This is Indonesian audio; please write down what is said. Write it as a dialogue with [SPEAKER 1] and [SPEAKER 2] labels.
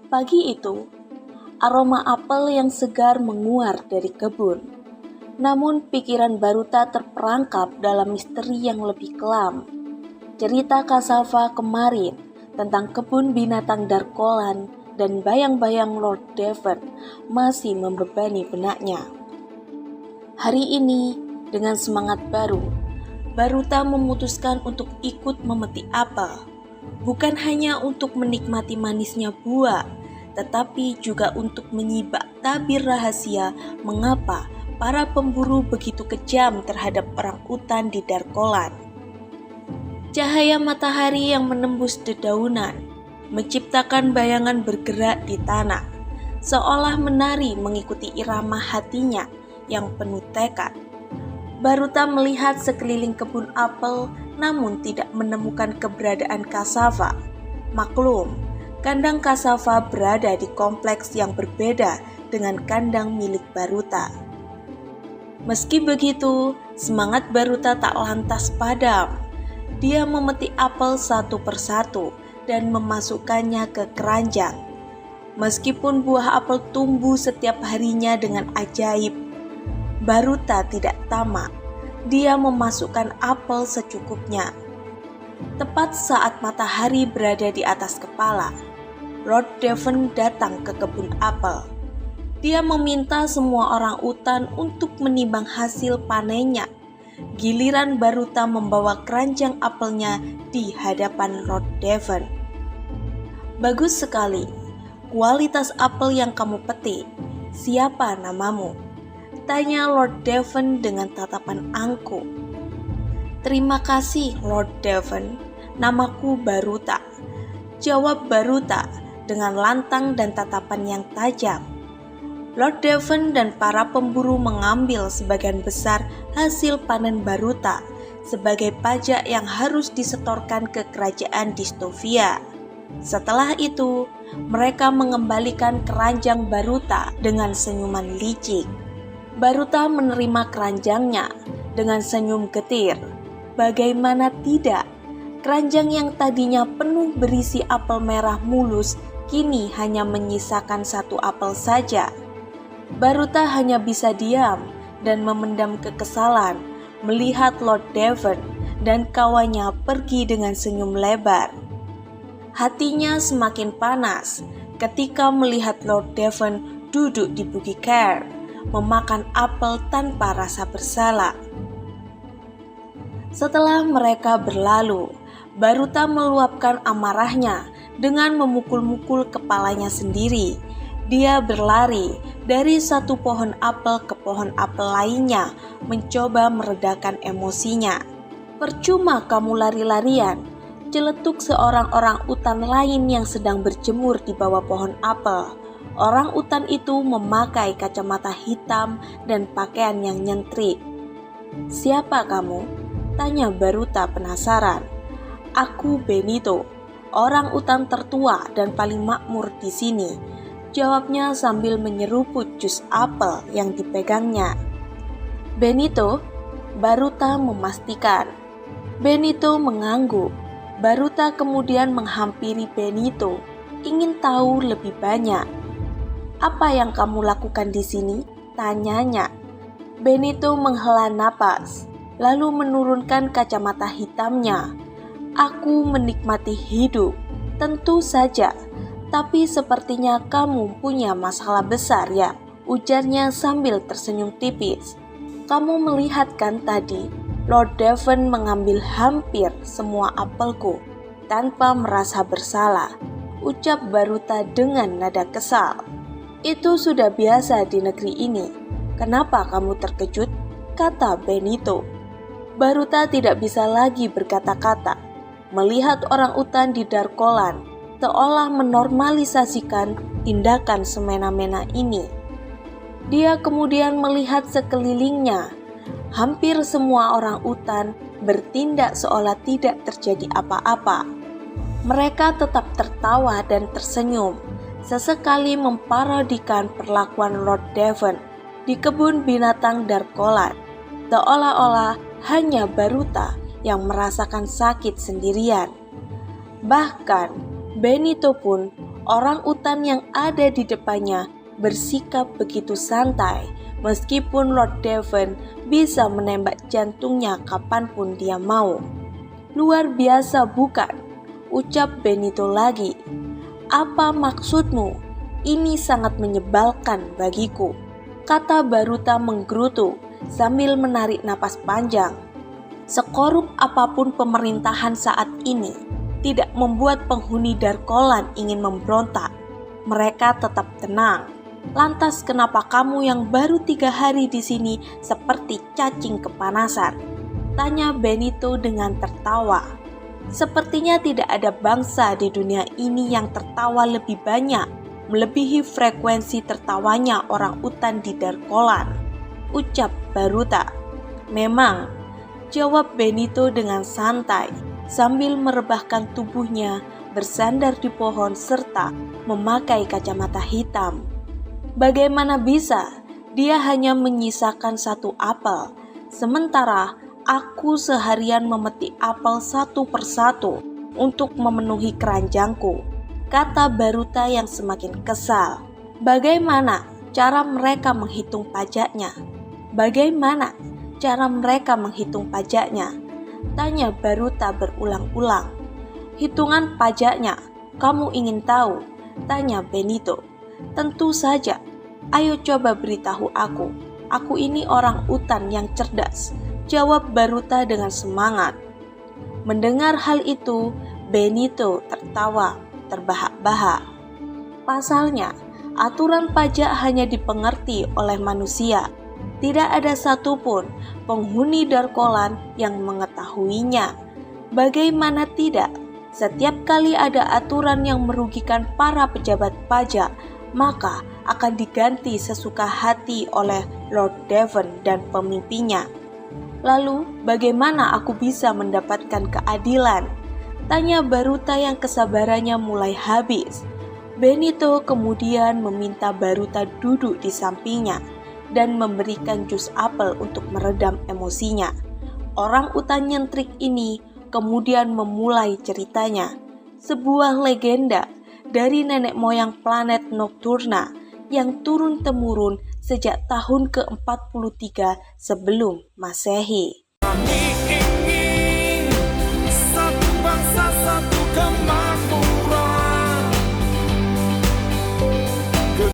[SPEAKER 1] Pagi itu, aroma apel yang segar menguar dari kebun. Namun pikiran Baruta terperangkap dalam misteri yang lebih kelam. Cerita Kasava kemarin tentang kebun binatang Darkolan dan bayang-bayang Lord Devon masih membebani benaknya. Hari ini, dengan semangat baru, Baruta memutuskan untuk ikut memetik apel. Bukan hanya untuk menikmati manisnya buah, tetapi juga untuk menyibak tabir rahasia mengapa para pemburu begitu kejam terhadap orang utan di Darkolan. Cahaya matahari yang menembus dedaunan menciptakan bayangan bergerak di tanah, seolah menari mengikuti irama hatinya yang penuh tekad. Baruta melihat sekeliling kebun apel namun tidak menemukan keberadaan Kasava. Maklum, kandang Kasava berada di kompleks yang berbeda dengan kandang milik Baruta. Meski begitu, semangat Baruta tak lantas padam. Dia memetik apel satu persatu dan memasukkannya ke keranjang. Meskipun buah apel tumbuh setiap harinya dengan ajaib, Baruta tidak tamak. Dia memasukkan apel secukupnya. Tepat saat matahari berada di atas kepala, Lord Devon datang ke kebun apel. Dia meminta semua orang utan untuk menimbang hasil panennya. Giliran Baruta membawa keranjang apelnya di hadapan Lord Devon. Bagus sekali, kualitas apel yang kamu petik. Siapa namamu? Tanya Lord Devon dengan tatapan angkuh. Terima kasih Lord Devon, namaku Baruta. Jawab Baruta dengan lantang dan tatapan yang tajam. Lord Devon dan para pemburu mengambil sebagian besar hasil panen Baruta sebagai pajak yang harus disetorkan ke kerajaan Distovia. Setelah itu, mereka mengembalikan keranjang Baruta dengan senyuman licik. Baruta menerima keranjangnya dengan senyum getir. Bagaimana tidak? Keranjang yang tadinya penuh berisi apel merah mulus kini hanya menyisakan satu apel saja. Baruta hanya bisa diam dan memendam kekesalan melihat Lord Devon dan kawannya pergi dengan senyum lebar. Hatinya semakin panas ketika melihat Lord Devon duduk di bukit Cairn, memakan apel tanpa rasa bersalah. Setelah mereka berlalu, Baruta meluapkan amarahnya dengan memukul-mukul kepalanya sendiri. Dia berlari dari satu pohon apel ke pohon apel lainnya, mencoba meredakan emosinya. Percuma kamu lari-larian, celetuk seorang orang utan lain yang sedang berjemur di bawah pohon apel. Orang utan itu memakai kacamata hitam dan pakaian yang nyentrik. Siapa kamu? Tanya Baruta penasaran. Aku Benito, orang utan tertua dan paling makmur di sini. Jawabnya sambil menyeruput jus apel yang dipegangnya. Benito? Baruta memastikan. Benito mengangguk. Baruta kemudian menghampiri Benito, ingin tahu lebih banyak. Apa yang kamu lakukan di sini? Tanyanya. Benito menghela napas, lalu menurunkan kacamata hitamnya. Aku menikmati hidup, tentu saja. Tapi sepertinya kamu punya masalah besar ya, ujarnya sambil tersenyum tipis. Kamu melihat kan tadi, Lord Devon mengambil hampir semua apelku tanpa merasa bersalah, ucap Baruta dengan nada kesal. Itu sudah biasa di negeri ini. Kenapa kamu terkejut? Kata Benito. Baruta tidak bisa lagi berkata-kata. Melihat orang utan di Darkolan seolah menormalisasikan tindakan semena-mena ini. Dia kemudian melihat sekelilingnya. Hampir semua orang utan bertindak seolah tidak terjadi apa-apa. Mereka tetap tertawa dan tersenyum, sesekali memparodikan perlakuan Lord Devon di kebun binatang Darkolan, seolah-olah hanya Baruta yang merasakan sakit sendirian. Bahkan Benito pun, Orang utan yang ada di depannya bersikap begitu santai, meskipun Lord Devon bisa menembak jantungnya kapanpun dia mau. Luar biasa bukan? Ucap Benito lagi. Apa maksudmu? Ini sangat menyebalkan bagiku, kata Baruta menggerutu sambil menarik napas panjang. Sekorup apapun pemerintahan saat ini, tidak membuat penghuni Darkolan ingin memberontak. Mereka tetap tenang. Lantas kenapa kamu yang baru 3 hari di sini seperti cacing kepanasan? Tanya Benito dengan tertawa. Sepertinya tidak ada bangsa di dunia ini yang tertawa lebih banyak, melebihi frekuensi tertawanya orang utan di Darkolan, ucap Baruta. Memang, jawab Benito dengan santai, sambil merebahkan tubuhnya bersandar di pohon serta memakai kacamata hitam. Bagaimana bisa dia hanya menyisakan 1 apel, sementara aku seharian memetik apel 1 persatu untuk memenuhi keranjangku, kata Baruta yang semakin kesal. Bagaimana cara mereka menghitung pajaknya? Bagaimana cara mereka menghitung pajaknya? Tanya Baruta berulang-ulang. Hitungan pajaknya, kamu ingin tahu? Tanya Benito. Tentu saja. Ayo coba beritahu aku. Aku ini orang utan yang cerdas, jawab Baruta dengan semangat. Mendengar hal itu, Benito tertawa terbahak-bahak. Pasalnya, aturan pajak hanya dipengerti oleh manusia. Tidak ada satupun penghuni Darkolan yang mengetahuinya. Bagaimana tidak? Setiap kali ada aturan yang merugikan para pejabat pajak, maka akan diganti sesuka hati oleh Lord Devon dan pemimpinnya. Lalu, bagaimana aku bisa mendapatkan keadilan? Tanya Baruta yang kesabarannya mulai habis. Benito kemudian meminta Baruta duduk di sampingnya dan memberikan jus apel untuk meredam emosinya. Orang utan nyentrik ini kemudian memulai ceritanya, sebuah legenda dari nenek moyang planet Nocturna yang turun-temurun sejak tahun ke-43 sebelum Masehi.